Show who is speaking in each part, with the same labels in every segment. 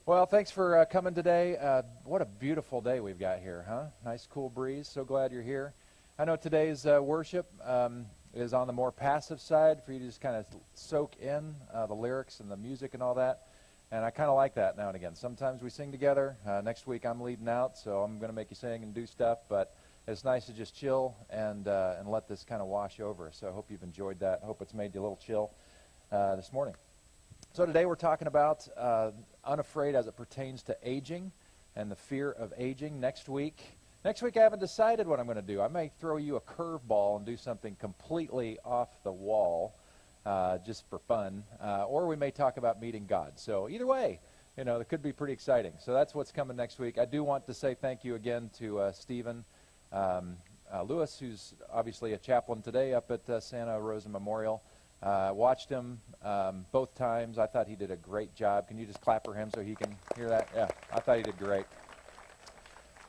Speaker 1: Well, thanks for coming today. What a beautiful day we've got here, huh? Nice cool breeze. So glad you're here. I know today's worship is on the more passive side for you to just kind of soak in the lyrics and the music and all that. And I kind of like that now and again. Sometimes we sing together. Next week I'm leading out, so I'm going to make you sing and do stuff. But it's nice to just chill and let this kind of wash over. So I hope you've enjoyed that. I hope it's made you a little chill this morning. So today we're talking about Unafraid as it pertains to aging and the fear of aging. Next week I haven't decided what I'm going to do. I may throw you a curveball and do something completely off the wall just for fun. Or we may talk about meeting God. So either way, it could be pretty exciting. So that's what's coming next week. I do want to say thank you again to Stephen Lewis, who's obviously a chaplain today up at Santa Rosa Memorial. Watched him both times. I thought he did a great job. Can you just clap for him so he can hear that? Yeah, I thought he did great.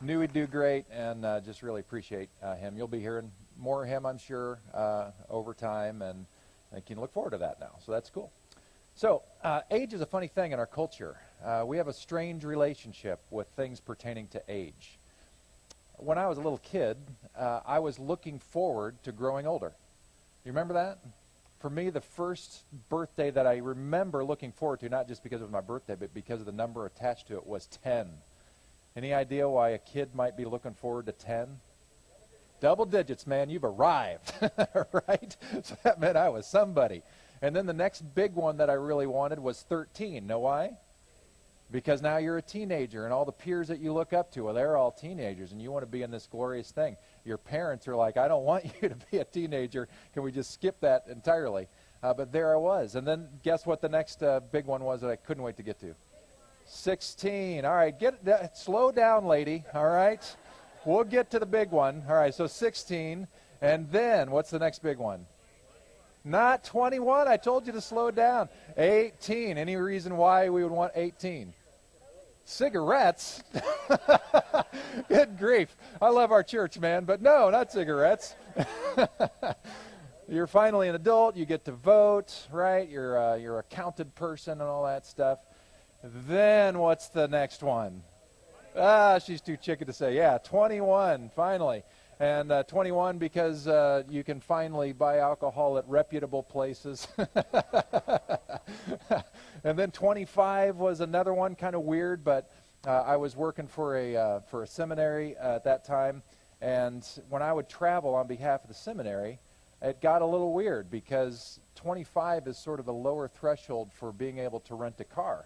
Speaker 1: Knew he'd do great, and just really appreciate him. You'll be hearing more of him, I'm sure, over time, and you can look forward to that now. So that's cool. So age is a funny thing in our culture. We have a strange relationship with things pertaining to age. When I was a little kid, I was looking forward to growing older. You remember that? For me, the first birthday that I remember looking forward to, not just because it was my birthday, but because of the number attached to it, was 10. Any idea why a kid might be looking forward to 10? Double digits, man, you've arrived, right? So that meant I was somebody. And then the next big one that I really wanted was 13. Know why? Because now you're a teenager, and all the peers that you look up to, well, they're all teenagers, and you want to be in this glorious thing. Your parents are like, I don't want you to be a teenager. Can we just skip that entirely? But there I was. And then guess what the next big one was that I couldn't wait to get to? 16. All right, slow down, lady. All right? We'll get to the big one. All right, so 16. And then what's the next big one? Not 21. I told you to slow down. 18. Any reason why we would want 18? Cigarettes? Good grief. I love our church, man, but no, not cigarettes. You're finally an adult. You get to vote, right? You're a counted person and all that stuff. Then what's the next one? She's too chicken to say. Yeah, 21, finally. And 21 because you can finally buy alcohol at reputable places. And then 25 was another one, kind of weird, but I was working for a seminary at that time, and when I would travel on behalf of the seminary, it got a little weird because 25 is sort of the lower threshold for being able to rent a car.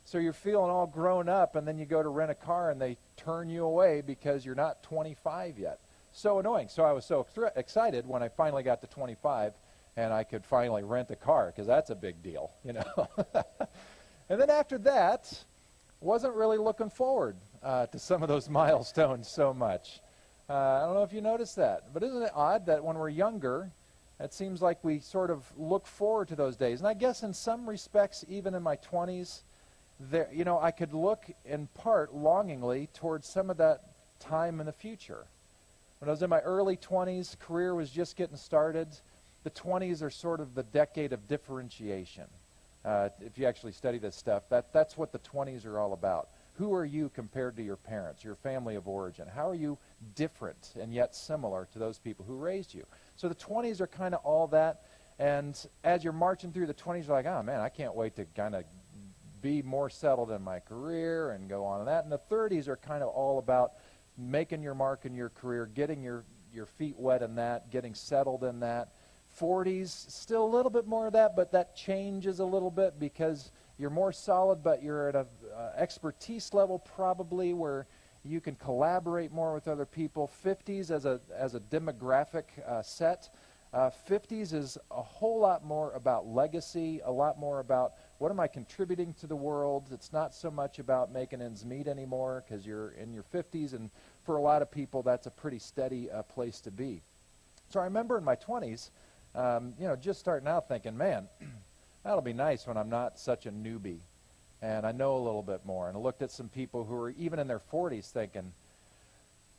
Speaker 1: So you're feeling all grown up, and then you go to rent a car, and they turn you away because you're not 25 yet. So annoying. So I was so excited when I finally got to 25 and I could finally rent a car, because that's a big deal, And then after that, wasn't really looking forward to some of those milestones so much. I don't know if you noticed that, but isn't it odd that when we're younger, it seems like we sort of look forward to those days? And I guess in some respects, even in my 20s, there, I could look in part longingly towards some of that time in the future. When I was in my early 20s, career was just getting started. The 20s are sort of the decade of differentiation. If you actually study this stuff, that's what the 20s are all about. Who are you compared to your parents, your family of origin? How are you different and yet similar to those people who raised you? So the 20s are kind of all that. And as you're marching through the 20s, you're like, oh, man, I can't wait to kind of be more settled in my career and go on and that. And the 30s are kind of all about making your mark in your career, getting your feet wet in that, getting settled in that. 40s, still a little bit more of that, but that changes a little bit because you're more solid, but you're at an expertise level probably where you can collaborate more with other people. 50s as a demographic set, 50s is a whole lot more about legacy, a lot more about what am I contributing to the world. It's not so much about making ends meet anymore because you're in your 50s, and for a lot of people that's a pretty steady place to be. So I remember in my 20s, just starting out thinking, man, that'll be nice when I'm not such a newbie and I know a little bit more. And I looked at some people who were even in their 40s thinking,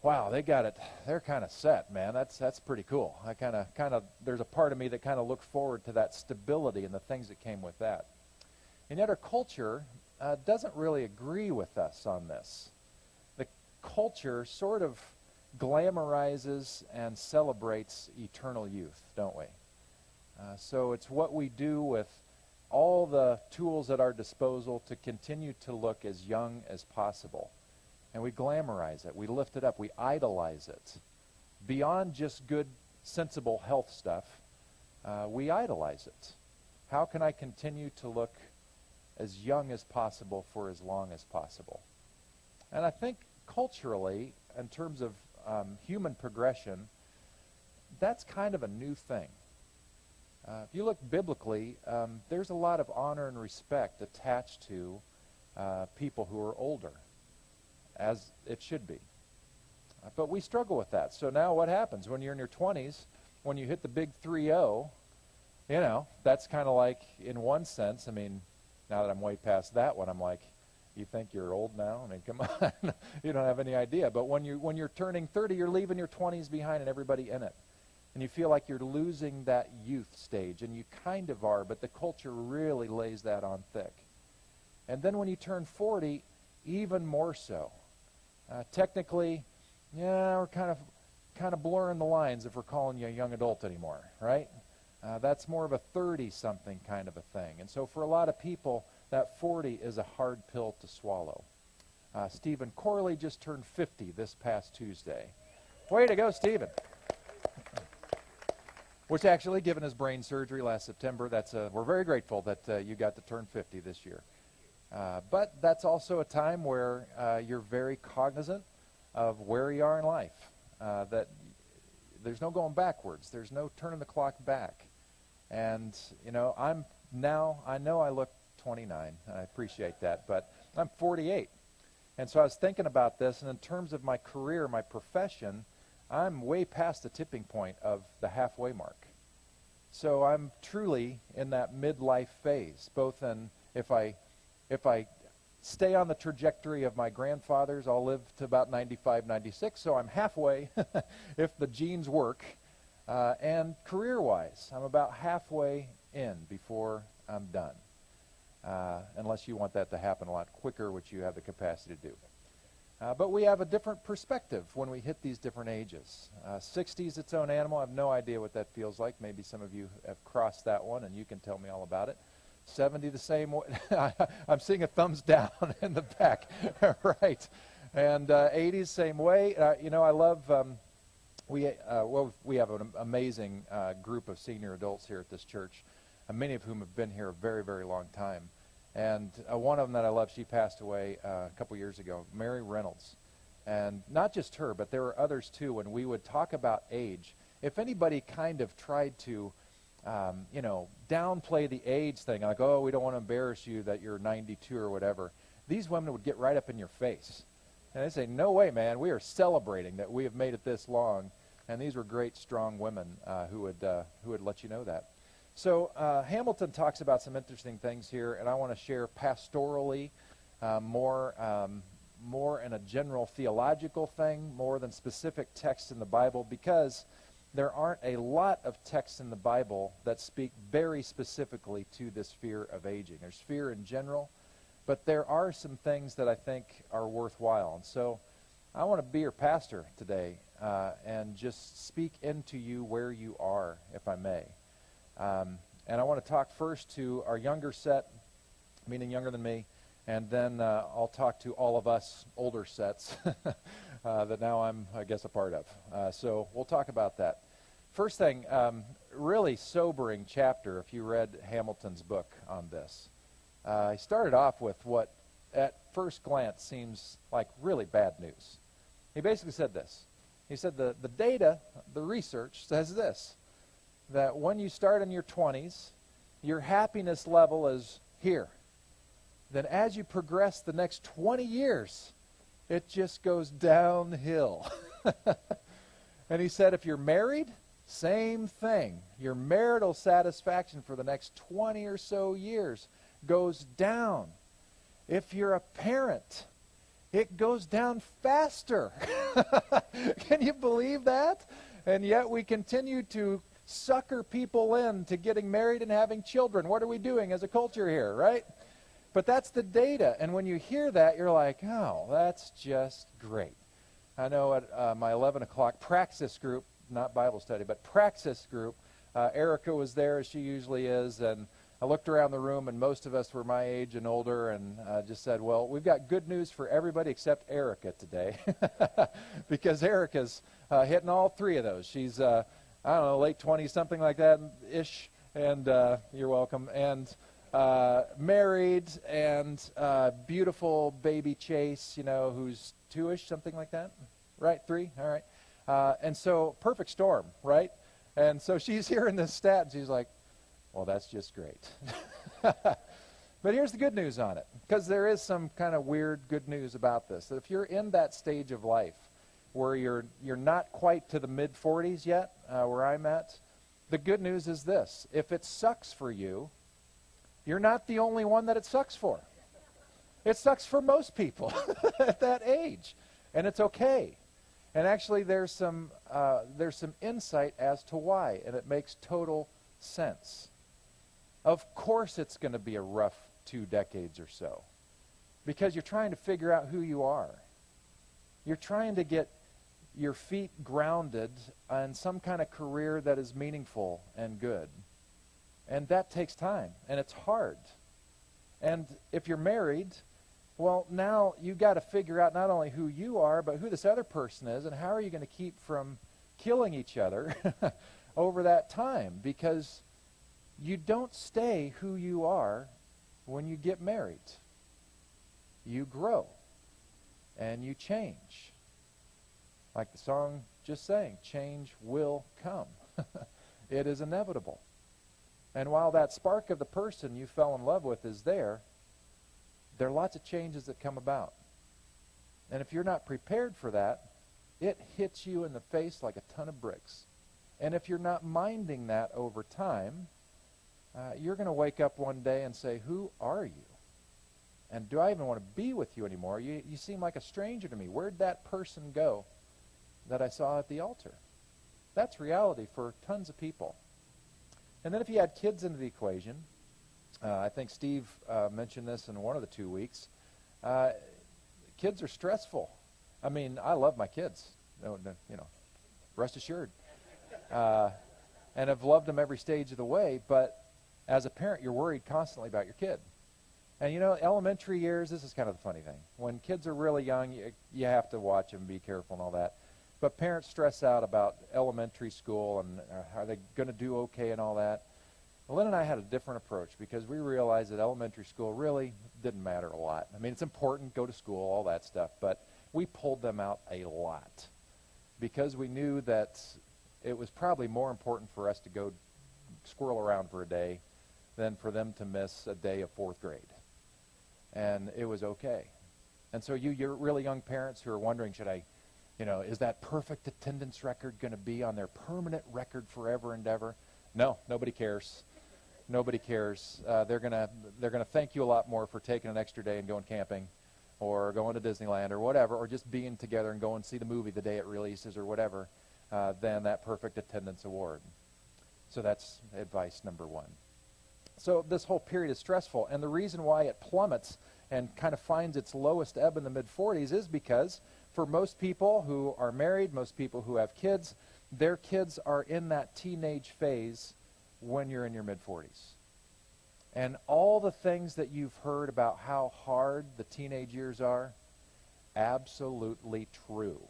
Speaker 1: wow, they got it. They're kind of set, man. That's pretty cool. I kind of there's a part of me that kind of looked forward to that stability and the things that came with that. And yet our culture doesn't really agree with us on this. The culture sort of glamorizes and celebrates eternal youth, don't we? So it's what we do with all the tools at our disposal to continue to look as young as possible. And we glamorize it. We lift it up. We idolize it. Beyond just good, sensible health stuff, we idolize it. How can I continue to look as young as possible for as long as possible? And I think culturally, in terms of human progression, that's kind of a new thing. If you look biblically, there's a lot of honor and respect attached to people who are older, as it should be. But we struggle with that. So now what happens when you're in your 20s, when you hit the big 3-0, you know, that's kind of like, in one sense, I mean, now that I'm way past that one, I'm like, you think you're old now? I mean, come on. You don't have any idea. But when you're turning 30, you're leaving your 20s behind and everybody in it. And you feel like you're losing that youth stage, and you kind of are, but the culture really lays that on thick. And then when you turn 40, even more so. Technically, yeah, we're kind of blurring the lines if we're calling you a young adult anymore, right? That's more of a 30-something kind of a thing. And so for a lot of people, that 40 is a hard pill to swallow. Stephen Corley just turned 50 this past Tuesday. Way to go, Stephen. Which actually, given his brain surgery last September, we're very grateful that you got to turn 50 this year. But that's also a time where you're very cognizant of where you are in life. That there's no going backwards. There's no turning the clock back. And, you know, I know I look 29. I appreciate that. But I'm 48. And so I was thinking about this, and in terms of my career, my profession, I'm way past the tipping point of the halfway mark. So I'm truly in that midlife phase, both in if I stay on the trajectory of my grandfathers, I'll live to about 95, 96, so I'm halfway if the genes work. And career-wise, I'm about halfway in before I'm done, unless you want that to happen a lot quicker, which you have the capacity to do. But we have a different perspective when we hit these different ages. 60 is its own animal. I have no idea what that feels like. Maybe some of you have crossed that one, and you can tell me all about it. 70 the same way. I'm seeing a thumbs down in the back. Right. And 80 same way. You know, I love, we have an amazing group of senior adults here at this church, many of whom have been here a very, very long time. And one of them that I love, she passed away a couple years ago, Mary Reynolds. And not just her, but there were others too. When we would talk about age, if anybody kind of tried to, you know, downplay the age thing, like, oh, we don't want to embarrass you that you're 92 or whatever, these women would get right up in your face. And they say, no way, man, we are celebrating that we have made it this long. And these were great, strong women who would let you know that. So Hamilton talks about some interesting things here, and I want to share pastorally more in a general theological thing, more than specific texts in the Bible, because there aren't a lot of texts in the Bible that speak very specifically to this fear of aging. There's fear in general, but there are some things that I think are worthwhile. And so I want to be your pastor today and just speak into you where you are, if I may. And I want to talk first to our younger set, meaning younger than me, and then I'll talk to all of us older sets that now I'm, I guess, a part of. So we'll talk about that. First thing, really sobering chapter if you read Hamilton's book on this. He started off with what at first glance seems like really bad news. He basically said this. He said the data, the research says this, that when you start in your 20s, your happiness level is here. Then as you progress the next 20 years, it just goes downhill. And he said if you're married, same thing. Your marital satisfaction for the next 20 or so years goes down. If you're a parent, it goes down faster. Can you believe that? And yet we continue to sucker people into getting married and having children. What are we doing as a culture here, right? But that's the data. And when you hear that, you're like, oh, that's just great. I know at my 11 o'clock praxis group, not Bible study, but praxis group, Erica was there, as she usually is, and I looked around the room, and most of us were my age and older, and just said, well, we've got good news for everybody except Erica today, because Erica's hitting all three of those. She's, I don't know, late 20s, something like that-ish, and you're welcome, and married, and beautiful baby Chase, you know, who's 2-ish, something like that, right? 3, all right. And so, perfect storm, right? And so she's hearing this stat, and she's like, well, that's just great. But here's the good news on it, because there is some kind of weird good news about this. That if you're in that stage of life where you're not quite to the mid-40s yet, where I'm at, the good news is this. If it sucks for you, you're not the only one that it sucks for. It sucks for most people at that age, and it's okay. And actually, there's some insight as to why, and it makes total sense. Of course it's going to be a rough 2 decades or so, because you're trying to figure out who you are. You're trying to get your feet grounded on some kind of career that is meaningful and good. And that takes time, and it's hard. And if you're married, well, now you've got to figure out not only who you are, but who this other person is, and how are you going to keep from killing each other over that time, because you don't stay who you are when you get married. You grow, and you change. Like the song just sang, change will come. It is inevitable. And while that spark of the person you fell in love with is there are lots of changes that come about. And if you're not prepared for that, it hits you in the face like a ton of bricks. And if you're not minding that over time, you're going to wake up one day and say, who are you? And do I even want to be with you anymore? You seem like a stranger to me. Where'd that person go that I saw at the altar? That's reality for tons of people. And then if you add kids into the equation, I think Steve mentioned this in one of the 2 weeks, kids are stressful. I mean, I love my kids, rest assured. And I've loved them every stage of the way, but as a parent, you're worried constantly about your kid. And elementary years, this is kind of the funny thing. When kids are really young, you have to watch them, be careful and all that. But parents stress out about elementary school and are they going to do okay and all that. Lynn and I had a different approach because we realized that elementary school really didn't matter a lot. I mean, it's important, go to school, all that stuff, but we pulled them out a lot because we knew that it was probably more important for us to go squirrel around for a day than for them to miss a day of 4th grade. And it was okay. And so you're really young parents who are wondering, is that perfect attendance record going to be on their permanent record forever and ever? No, nobody cares. Nobody cares. They're gonna thank you a lot more for taking an extra day and going camping, or going to Disneyland, or whatever, or just being together and going and see the movie the day it releases, or whatever, than that perfect attendance award. So that's advice number 1. So this whole period is stressful, and the reason why it plummets and kind of finds its lowest ebb in the mid-40s is because for most people who are married, most people who have kids, their kids are in that teenage phase when you're in your mid-40s. And all the things that you've heard about how hard the teenage years are, absolutely true.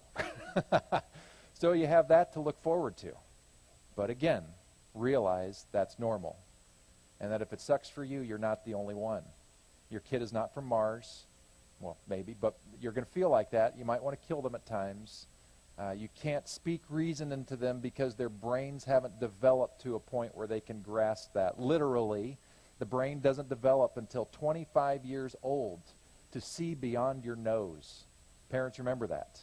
Speaker 1: So you have that to look forward to. But again, realize that's normal. And that if it sucks for you, you're not the only one. Your kid is not from Mars. Well, maybe, but you're going to feel like that. You might want to kill them at times. You can't speak reason into them because their brains haven't developed to a point where they can grasp that. Literally, the brain doesn't develop until 25 years old to see beyond your nose. Parents, remember that.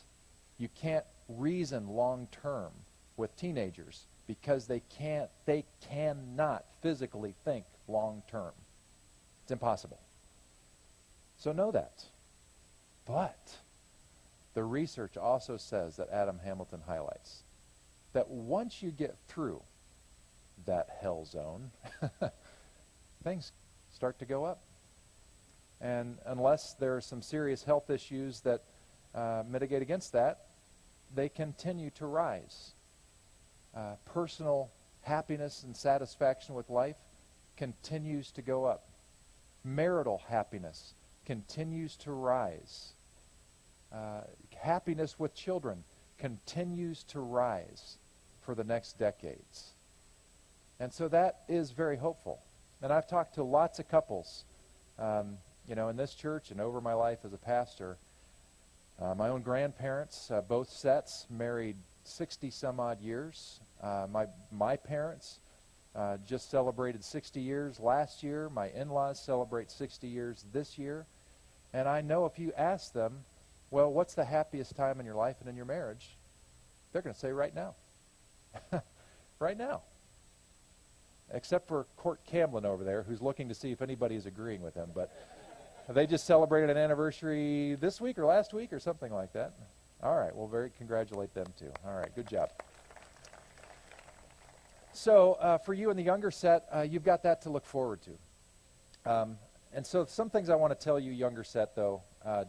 Speaker 1: You can't reason long term with teenagers because they cannot physically think long term. It's impossible. So know that. But the research also says that Adam Hamilton highlights that once you get through that hell zone, things start to go up. And unless there are some serious health issues that mitigate against that, they continue to rise. Personal happiness and satisfaction with life continues to go up. Marital happiness continues to rise. Happiness with children continues to rise for the next decades. And so that is very hopeful. And I've talked to lots of couples, in this church and over my life as a pastor. My own grandparents, both sets, married 60 some odd years. My parents just celebrated 60 years last year. My in-laws celebrate 60 years this year. And I know if you ask them, well, what's the happiest time in your life and in your marriage? They're going to say right now. Right now. Except for Court Camlin over there, who's looking to see if anybody is agreeing with him. But they just celebrated an anniversary this week or last week or something like that. All right, well, congratulate them too. All right, good job. So for you in the younger set, you've got that to look forward to. And so some things I want to tell you, younger set, though,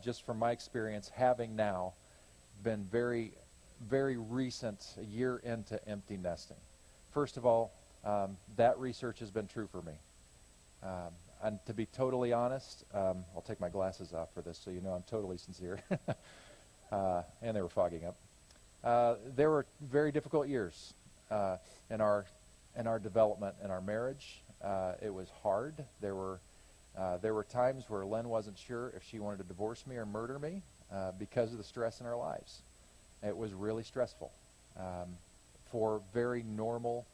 Speaker 1: just from my experience, having now been very, very recent, a year into empty nesting. First of all, that research has been true for me. And to be totally honest, I'll take my glasses off for this so you know I'm totally sincere. And they were fogging up. There were very difficult years in our development in our marriage. It was hard. There were times where Lynn wasn't sure if she wanted to divorce me or murder me because of the stress in our lives. It was really stressful for very normal,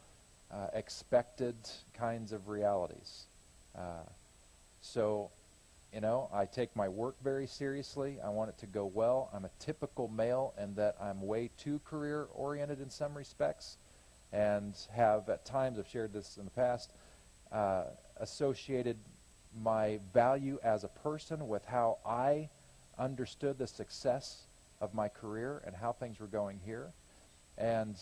Speaker 1: expected kinds of realities. So, I take my work very seriously. I want it to go well. I'm a typical male in that I'm way too career-oriented in some respects and have at times, I've shared this in the past, associated my value as a person with how I understood the success of my career and how things were going here. And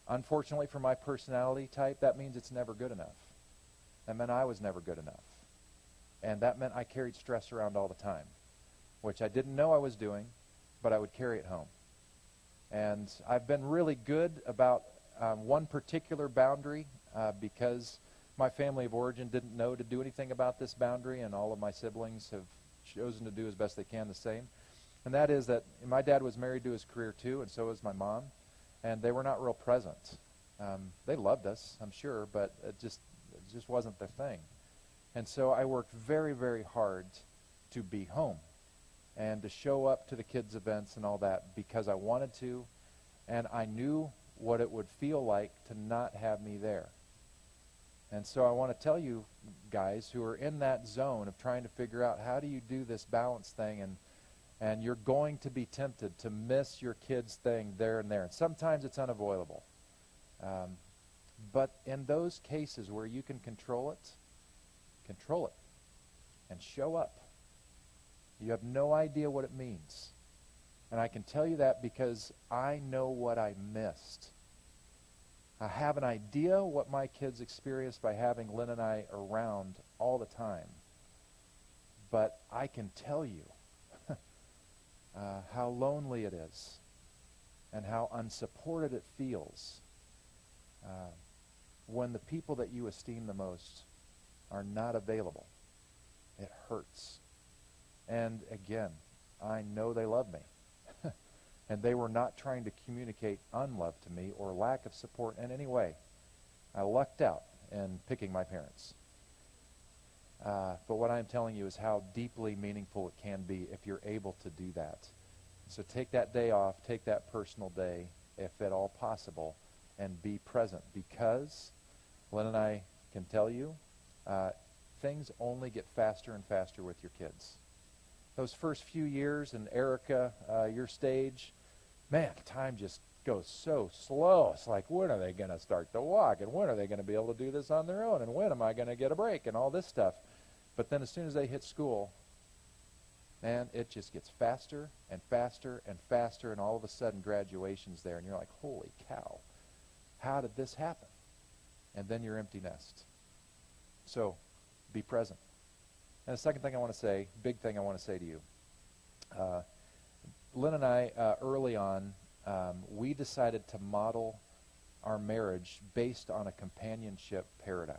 Speaker 1: unfortunately for my personality type, that means it's never good enough. That meant I was never good enough. And that meant I carried stress around all the time, which I didn't know I was doing, but I would carry it home. And I've been really good about one particular boundary because my family of origin didn't know to do anything about this boundary, and all of my siblings have chosen to do as best they can the same. And that is that my dad was married to his career too, and so was my mom, and they were not real present. They loved us, I'm sure, but it just wasn't their thing. And so I worked very, very hard to be home and to show up to the kids' events and all that because I wanted to, and I knew what it would feel like to not have me there. And so I want to tell you guys who are in that zone of trying to figure out how do you do this balance thing, and you're going to be tempted to miss your kids' thing there and there. And sometimes it's unavoidable. But in those cases where you can control it and show up. You have no idea what it means. And I can tell you that because I know what I missed. I have an idea what my kids experienced by having Lynn and I around all the time. But I can tell you how lonely it is and how unsupported it feels when the people that you esteem the most are not available. It hurts. And again, I know they love me. And they were not trying to communicate unlove to me or lack of support in any way. I lucked out in picking my parents. But what I'm telling you is how deeply meaningful it can be if you're able to do that. So take that day off, take that personal day, if at all possible, and be present. Because Lynn and I can tell you, things only get faster and faster with your kids. Those first few years, and Erica, your stage, man, time just goes so slow. It's like, when are they going to start to walk? And when are they going to be able to do this on their own? And when am I going to get a break? And all this stuff. But then as soon as they hit school, man, it just gets faster and faster and faster, and all of a sudden graduation's there, and you're like, holy cow, how did this happen? And then you're empty nest. So be present. And the second thing I want to say, big thing I want to say to you, Lynn and I, early on, we decided to model our marriage based on a companionship paradigm.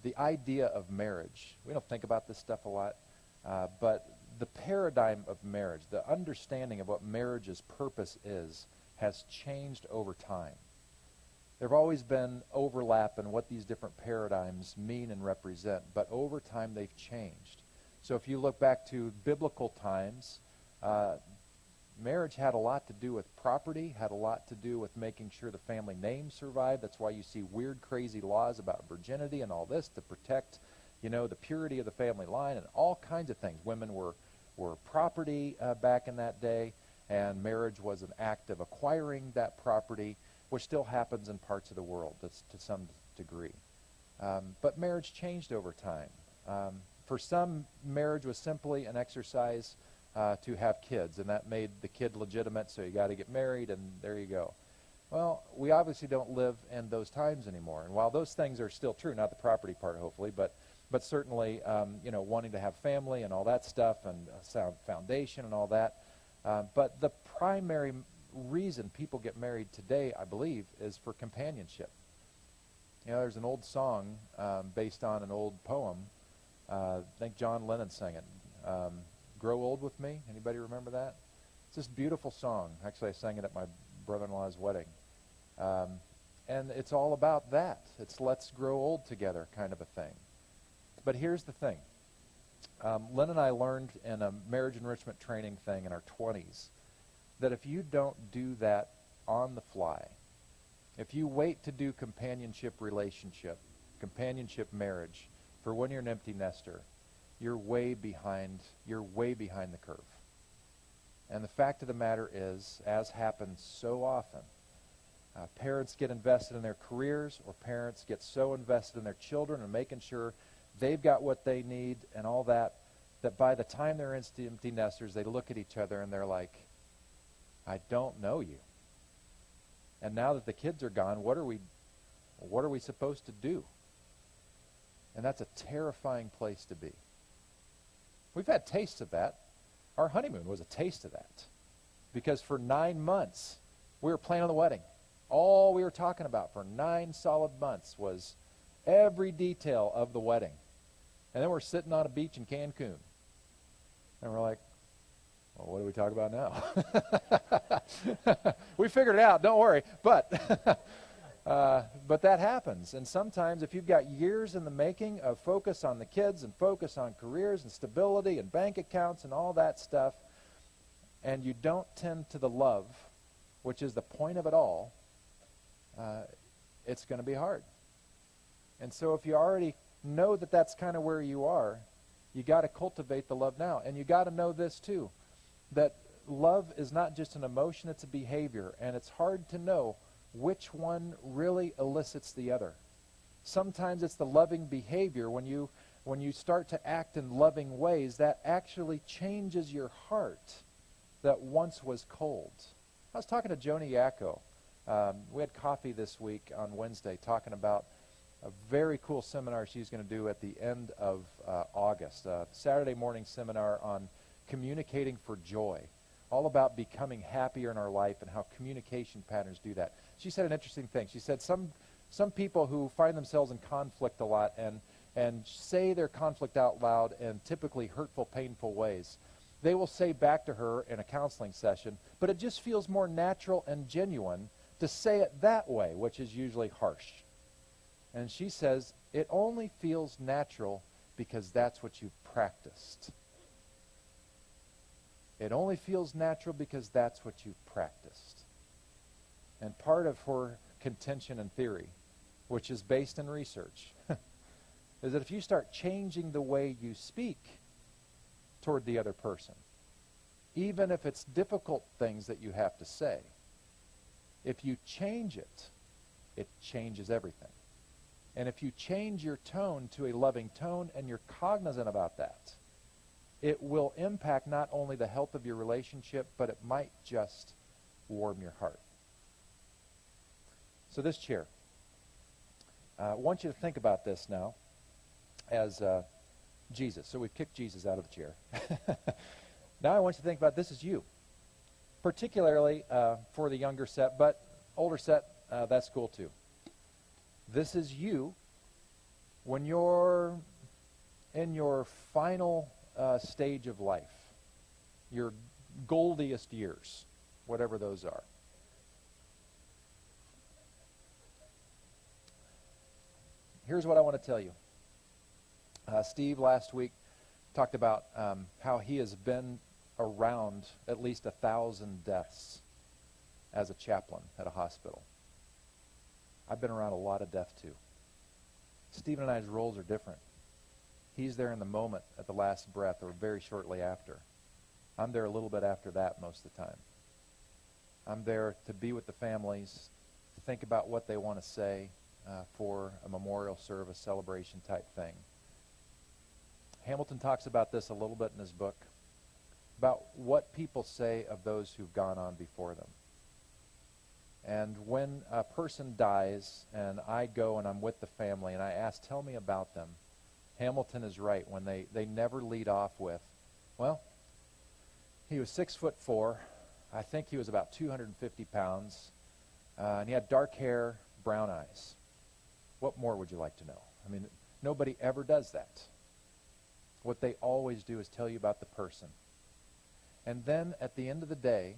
Speaker 1: The idea of marriage, we don't think about this stuff a lot, but the paradigm of marriage, the understanding of what marriage's purpose is, has changed over time. There have always been overlap in what these different paradigms mean and represent, but over time they've changed. So if you look back to biblical times, marriage had a lot to do with property, had a lot to do with making sure the family name survived. That's why you see weird, crazy laws about virginity and all this to protect, the purity of the family line and all kinds of things. Women were property back in that day, and marriage was an act of acquiring that property, which still happens in parts of the world to some degree. But marriage changed over time. For some, marriage was simply an exercise to have kids, and that made the kid legitimate, so you got to get married, and there you go. Well, we obviously don't live in those times anymore, and while those things are still true, not the property part, hopefully, but certainly, wanting to have family and all that stuff, and a sound foundation and all that, but the primary reason people get married today, I believe, is for companionship. There's an old song based on an old poem. I think John Lennon sang it. Grow Old With Me. Anybody remember that? It's this beautiful song. Actually, I sang it at my brother-in-law's wedding. And it's all about that. It's let's grow old together kind of a thing. But here's the thing. Lynn and I learned in a marriage enrichment training thing in our 20s that if you don't do that on the fly, if you wait to do companionship marriage for when you're an empty nester, you're way behind the curve. And the fact of the matter is, as happens so often, parents get invested in their careers, or parents get so invested in their children and making sure they've got what they need and all that, that by the time they're empty nesters, they look at each other and they're like, I don't know you. And now that the kids are gone, what are we supposed to do? And that's a terrifying place to be. We've had tastes of that. Our honeymoon was a taste of that. Because for 9 months, we were planning on the wedding. All we were talking about for 9 solid months was every detail of the wedding. And then we're sitting on a beach in Cancun. And we're like, well, what do we talk about now? We figured it out, don't worry. But that happens. And sometimes if you've got years in the making of focus on the kids and focus on careers and stability and bank accounts and all that stuff, and you don't tend to the love, which is the point of it all, it's going to be hard. And so if you already know that that's kind of where you are, you got to cultivate the love now. And you got to know this too, that love is not just an emotion, it's a behavior. And it's hard to know which one really elicits the other. Sometimes it's the loving behavior. When you start to act in loving ways, that actually changes your heart that once was cold. I was talking to Joni Yacko. We had coffee this week on Wednesday talking about a very cool seminar she's going to do at the end of August. A Saturday morning seminar on communicating for joy. All about becoming happier in our life and how communication patterns do that. She said an interesting thing. She said some people who find themselves in conflict a lot and say their conflict out loud in typically hurtful, painful ways, they will say back to her in a counseling session, but it just feels more natural and genuine to say it that way, which is usually harsh. And she says, it only feels natural because that's what you've practiced. It only feels natural because that's what you've practiced. And part of her contention and theory, which is based in research, is that if you start changing the way you speak toward the other person, even if it's difficult things that you have to say, if you change it, it changes everything. And if you change your tone to a loving tone and you're cognizant about that, it will impact not only the health of your relationship, but it might just warm your heart. So this chair, I want you to think about this now as Jesus. So we've kicked Jesus out of the chair. Now I want you to think about this is you, particularly for the younger set, but older set, that's cool too. This is you when you're in your final stage of life, your goldiest years, whatever those are. Here's what I want to tell you. Steve last week talked about how he has been around at least 1,000 deaths as a chaplain at a hospital. I've been around a lot of death too. Stephen and I's roles are different. He's there in the moment at the last breath or very shortly after. I'm there a little bit after that most of the time. I'm there to be with the families, to think about what they want to say for a memorial service, celebration type thing. Hamilton talks about this a little bit in his book, about what people say of those who've gone on before them. And when a person dies and I go and I'm with the family and I ask, tell me about them, Hamilton is right when they never lead off with, well, he was 6'4". I think he was about 250 pounds. And he had dark hair, brown eyes. What more would you like to know? I mean, nobody ever does that. What they always do is tell you about the person. And then at the end of the day,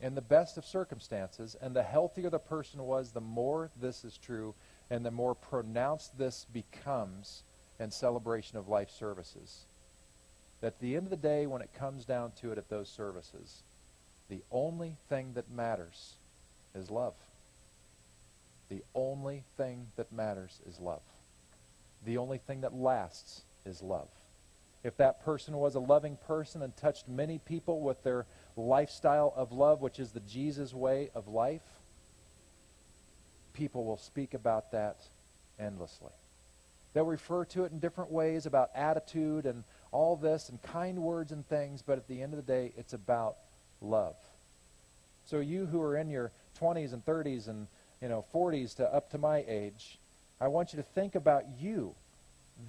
Speaker 1: in the best of circumstances, and the healthier the person was, the more this is true, and the more pronounced this becomes in celebration of life services. At the end of the day, when it comes down to it at those services, the only thing that matters is love. The only thing that matters is love. The only thing that lasts is love. If that person was a loving person and touched many people with their lifestyle of love, which is the Jesus way of life, people will speak about that endlessly. They'll refer to it in different ways about attitude and all this and kind words and things, but at the end of the day, it's about love. So you who are in your 20s and 30s and 40s to up to my age, I want you to think about you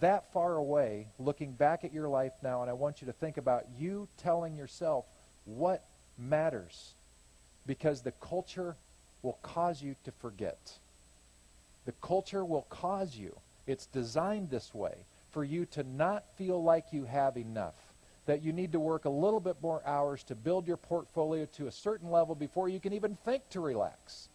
Speaker 1: that far away, looking back at your life now, and I want you to think about you telling yourself what matters, because the culture will cause you to forget. The culture will cause you, it's designed this way, for you to not feel like you have enough, that you need to work a little bit more hours to build your portfolio to a certain level before you can even think to relax.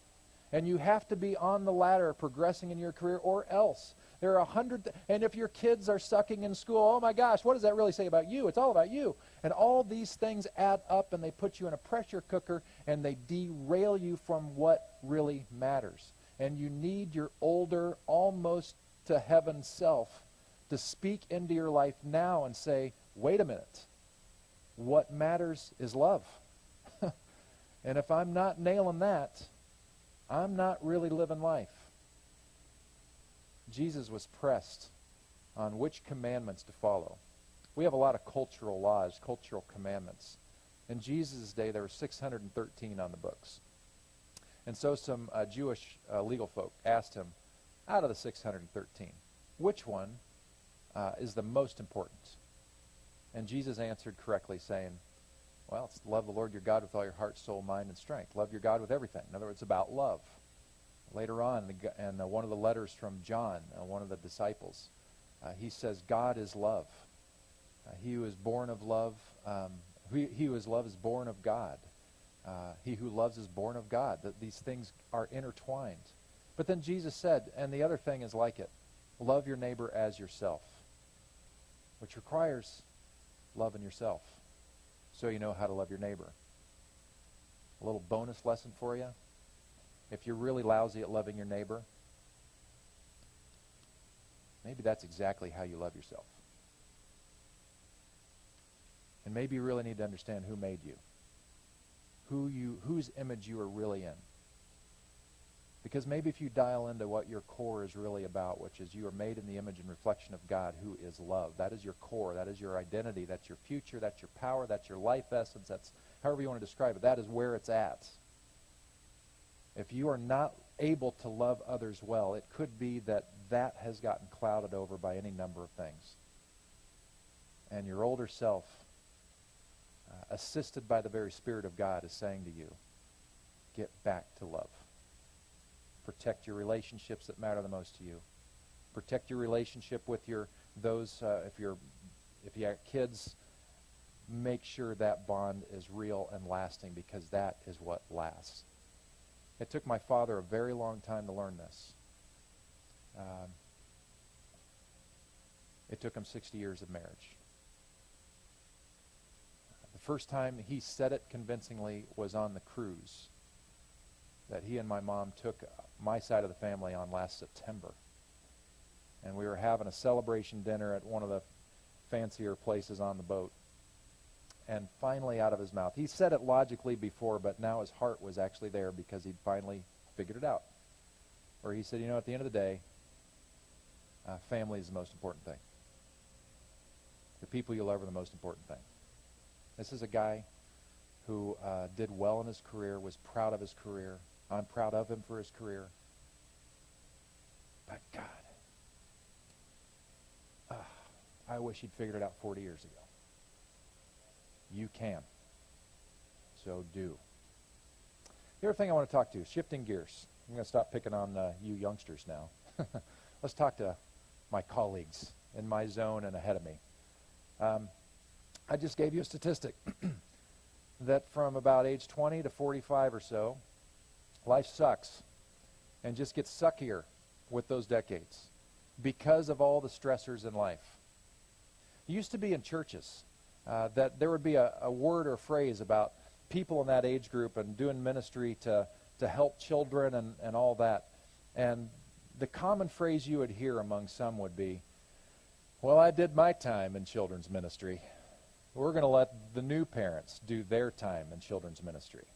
Speaker 1: And you have to be on the ladder progressing in your career, or else. There are 100, and if your kids are sucking in school, oh my gosh, what does that really say about you? It's all about you. And all these things add up, and they put you in a pressure cooker, and they derail you from what really matters. And you need your older, almost to heaven self to speak into your life now and say, wait a minute, what matters is love. And if I'm not nailing that, I'm not really living life. Jesus was pressed on which commandments to follow. We have a lot of cultural laws, cultural commandments. In Jesus' day, there were 613 on the books. And so some Jewish legal folk asked him, out of the 613, which one is the most important? And Jesus answered correctly, saying, well, it's love the Lord your God with all your heart, soul, mind, and strength. Love your God with everything. In other words, about love. Later on, in one of the letters from John, one of the disciples, he says, God is love. He who is born of love, he who is love is born of God. He who loves is born of God. That these things are intertwined. But then Jesus said, and the other thing is like it, love your neighbor as yourself, which requires loving yourself so you know how to love your neighbor. A little bonus lesson for you. If you're really lousy at loving your neighbor, maybe that's exactly how you love yourself. And maybe you really need to understand who made you, whose image you are really in. Because maybe if you dial into what your core is really about, which is you are made in the image and reflection of God, who is love. That is your core. That is your identity. That's your future. That's your power. That's your life essence. That's however you want to describe it. That is where it's at. If you are not able to love others well, it could be that that has gotten clouded over by any number of things. And your older self, assisted by the very Spirit of God, is saying to you, get back to love. Protect your relationships that matter the most to you. Protect your relationship with if you have kids, make sure that bond is real and lasting, because that is what lasts. It took my father a very long time to learn this. It took him 60 years of marriage. The first time he said it convincingly was on the cruise that he and my mom took my side of the family on last September. And we were having a celebration dinner at one of the fancier places on the boat. And finally out of his mouth, he said it logically before, but now his heart was actually there because he'd finally figured it out. Where he said, at the end of the day, family is the most important thing. The people you love are the most important thing. This is a guy who did well in his career, was proud of his career. I'm proud of him for his career. But God, I wish he'd figured it out 40 years ago. You can. So do. The other thing I want to talk to, shifting gears. I'm going to stop picking on you youngsters now. Let's talk to my colleagues in my zone and ahead of me. I just gave you a statistic that from about age 20 to 45 or so, life sucks and just gets suckier with those decades because of all the stressors in life. It used to be in churches that there would be a word or phrase about people in that age group and doing ministry to help children and all that. And the common phrase you would hear among some would be, well, I did my time in children's ministry. We're going to let the new parents do their time in children's ministry.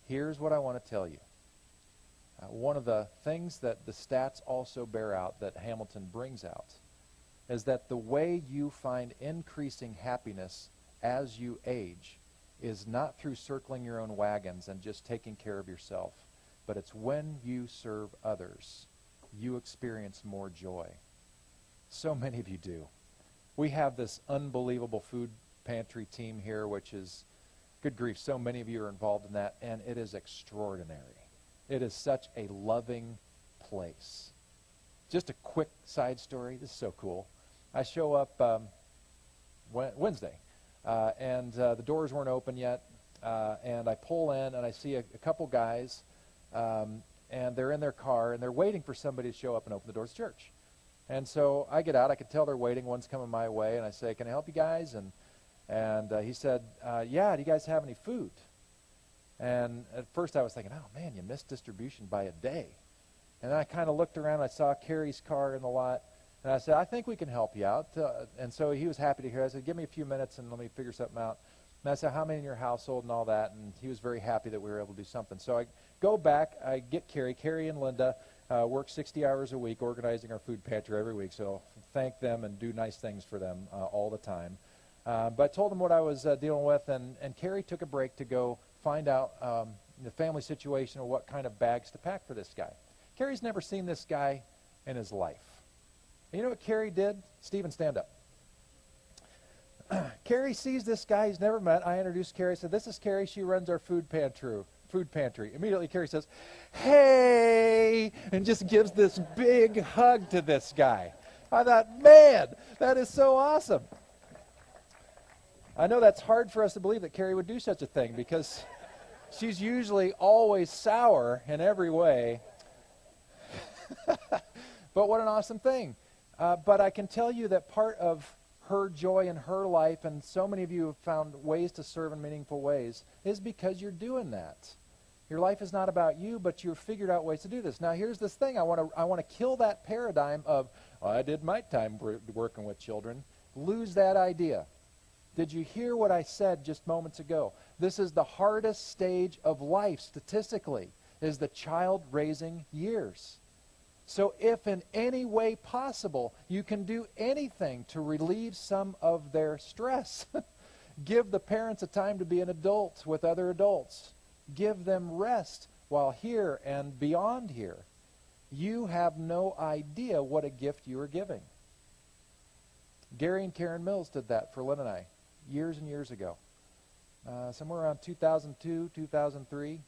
Speaker 1: Here's what I want to tell you. One of the things that the stats also bear out, that Hamilton brings out, is that the way you find increasing happiness as you age is not through circling your own wagons and just taking care of yourself, but it's when you serve others, you experience more joy. So many of you do. We have this unbelievable food pantry team here, which is, good grief, so many of you are involved in that, and it is extraordinary. It is such a loving place. Just a quick side story. This is so cool. I show up Wednesday, and the doors weren't open yet, and I pull in, and I see a couple guys, and they're in their car, and they're waiting for somebody to show up and open the doors to church. And so I get out. I can tell they're waiting. One's coming my way, and I say, "Can I help you guys?" And he said, "Yeah, do you guys have any food?" And at first I was thinking, "Oh, man, you missed distribution by a day." And then I kind of looked around. And I saw Carrie's car in the lot. And I said, "I think we can help you out." And so he was happy to hear. I said, "Give me a few minutes and let me figure something out." And I said, "How many in your household?" and all that. And he was very happy that we were able to do something. So I go back. I get Carrie. Carrie and Linda work 60 hours a week organizing our food pantry every week. So thank them and do nice things for them all the time. But I told them what I was dealing with. And Carrie took a break to go find out the family situation or what kind of bags to pack for this guy. Carrie's never seen this guy in his life. And you know what Carrie did? Stephen, stand up. Carrie sees this guy he's never met. I introduced Carrie. I said, "This is Carrie. She runs our food pantry. Immediately Carrie says, "Hey," and just gives this big hug to this guy. I thought, man, that is so awesome. I know that's hard for us to believe that Carrie would do such a thing because she's usually always sour in every way. But what an awesome thing. But I can tell you that part of her joy in her life, and so many of you have found ways to serve in meaningful ways, is because you're doing that. Your life is not about you, but you've figured out ways to do this. Now, here's this thing. I want to kill that paradigm of, "Well, I did my time working with children." Lose that idea. Did you hear what I said just moments ago? This is the hardest stage of life statistically, is the child-raising years. So if in any way possible you can do anything to relieve some of their stress, give the parents a time to be an adult with other adults. Give them rest while here and beyond here. You have no idea what a gift you are giving. Gary and Karen Mills did that for Lynn and I years and years ago. Somewhere around 2002, 2003.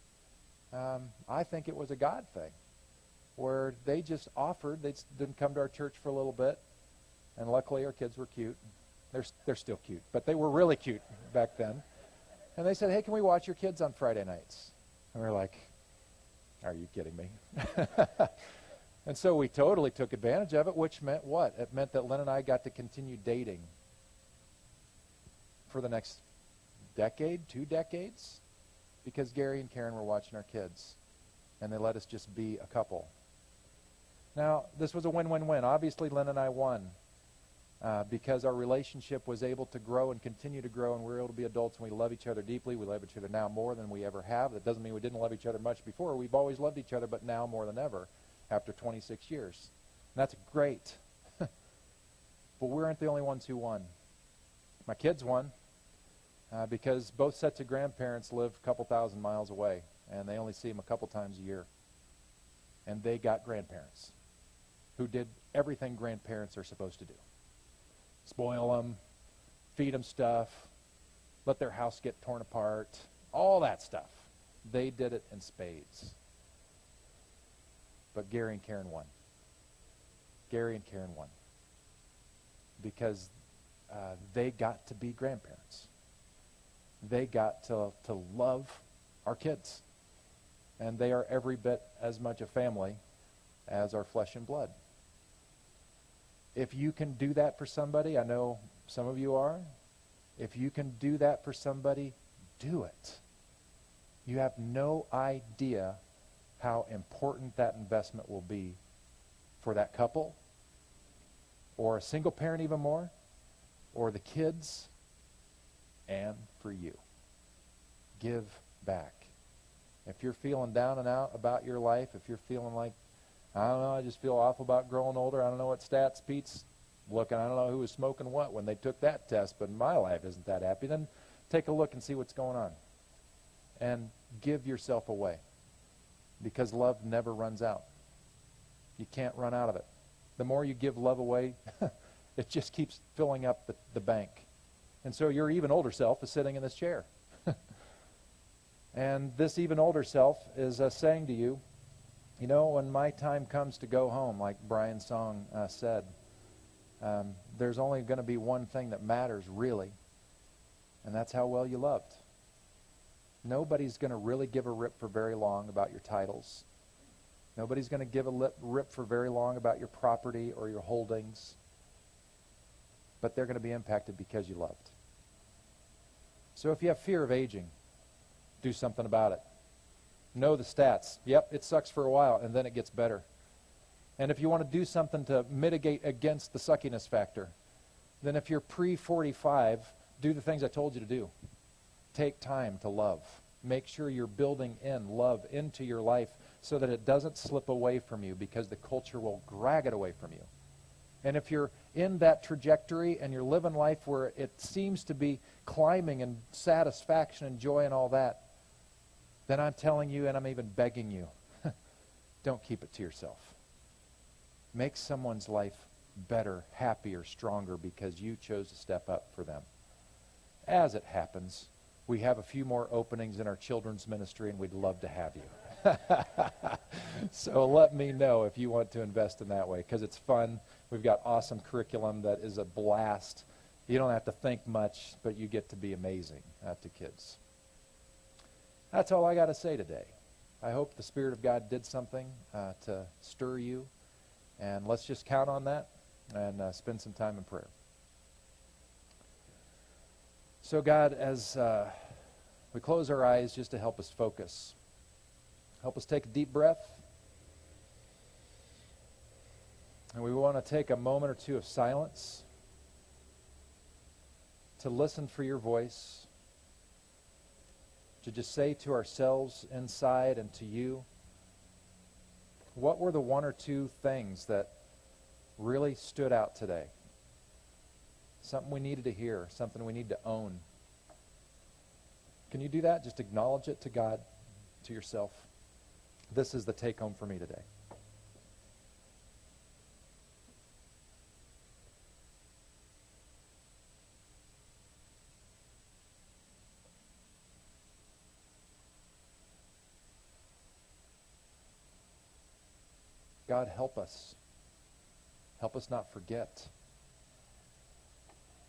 Speaker 1: I think it was a God thing, where they just offered. They didn't come to our church for a little bit, and luckily our kids were cute. They're still cute, but they were really cute back then. And they said, hey, can we watch your kids on Friday nights? And we were like, are you kidding me? And so we totally took advantage of it, which meant what? It meant that Lynn and I got to continue dating for the next decade, 2 decades, because Gary and Karen were watching our kids, and they let us just be a couple. Now, this was a win-win-win. Obviously, Lynn and I won because our relationship was able to grow and continue to grow, and we were able to be adults, and we love each other deeply. We love each other now more than we ever have. That doesn't mean we didn't love each other much before. We've always loved each other, but now more than ever after 26 years. And that's great. But we weren't the only ones who won. My kids won because both sets of grandparents live a couple thousand miles away, and they only see them a couple times a year. And they got grandparents who did everything grandparents are supposed to do. Spoil them, feed them stuff, let their house get torn apart, all that stuff. They did it in spades. But Gary and Karen won. Gary and Karen won. Because they got to be grandparents. They got to love our kids. And they are every bit as much a family as our flesh and blood. If you can do that for somebody, I know some of you are, if you can do that for somebody, do it. You have no idea how important that investment will be for that couple, or a single parent even more, or the kids, and for you. Give back. If you're feeling down and out about your life, if you're feeling like, I don't know, I just feel awful about growing older, I don't know what stats Pete's looking, I don't know who was smoking what when they took that test, but my life isn't that happy, then take a look and see what's going on. And give yourself away. Because love never runs out. You can't run out of it. The more you give love away, it just keeps filling up the bank. And so your even older self is sitting in this chair. And this even older self is saying to you, you know, when my time comes to go home, like Brian's song said, there's only going to be one thing that matters, really, and that's how well you loved. Nobody's going to really give a rip for very long about your titles. Nobody's going to give a rip for very long about your property or your holdings. But they're going to be impacted because you loved. So if you have fear of aging, do something about it. Know the stats. Yep, it sucks for a while, and then it gets better. And if you want to do something to mitigate against the suckiness factor, then if you're pre-45, do the things I told you to do. Take time to love. Make sure you're building in love into your life so that it doesn't slip away from you, because the culture will drag it away from you. And if you're in that trajectory and you're living life where it seems to be climbing and satisfaction and joy and all that, then I'm telling you, and I'm even begging you, don't keep it to yourself. Make someone's life better, happier, stronger, because you chose to step up for them. As it happens, we have a few more openings in our children's ministry, and we'd love to have you. So let me know if you want to invest in that way, because it's fun. We've got awesome curriculum that is a blast. You don't have to think much, but you get to be amazing to kids. That's all I got to say today. I hope the Spirit of God did something to stir you, and let's just count on that and spend some time in prayer. So God, as we close our eyes, just to help us focus, help us take a deep breath. And we want to take a moment or two of silence to listen for your voice, to just say to ourselves inside and to you, what were the one or two things that really stood out today? Something we needed to hear, something we need to own. Can you do that? Just acknowledge it to God, to yourself. This is the take home for me today. God, help us. Help us not forget.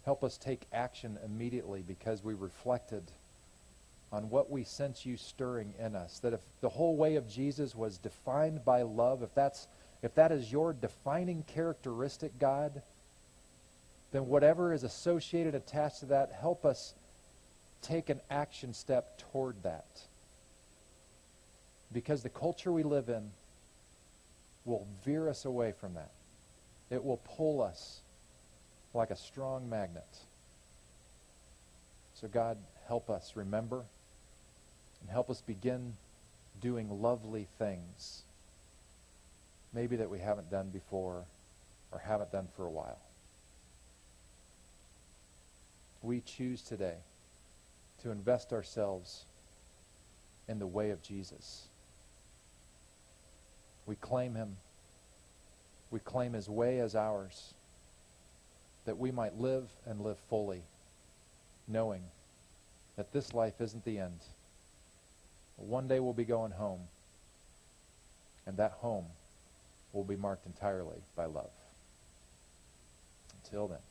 Speaker 1: Help us take action immediately because we reflected on what we sense you stirring in us. That if the whole way of Jesus was defined by love, if that is your defining characteristic, God, then whatever is associated, attached to that, help us take an action step toward that. Because the culture we live in will veer us away from that. It will pull us like a strong magnet. So God, help us remember and help us begin doing lovely things, maybe that we haven't done before or haven't done for a while. We choose today to invest ourselves in the way of Jesus. We claim him. We claim his way as ours, that we might live and live fully, knowing that this life isn't the end. One day we'll be going home, and that home will be marked entirely by love. Until then,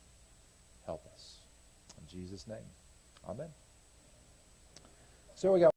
Speaker 1: help us. In Jesus' name, amen. So we got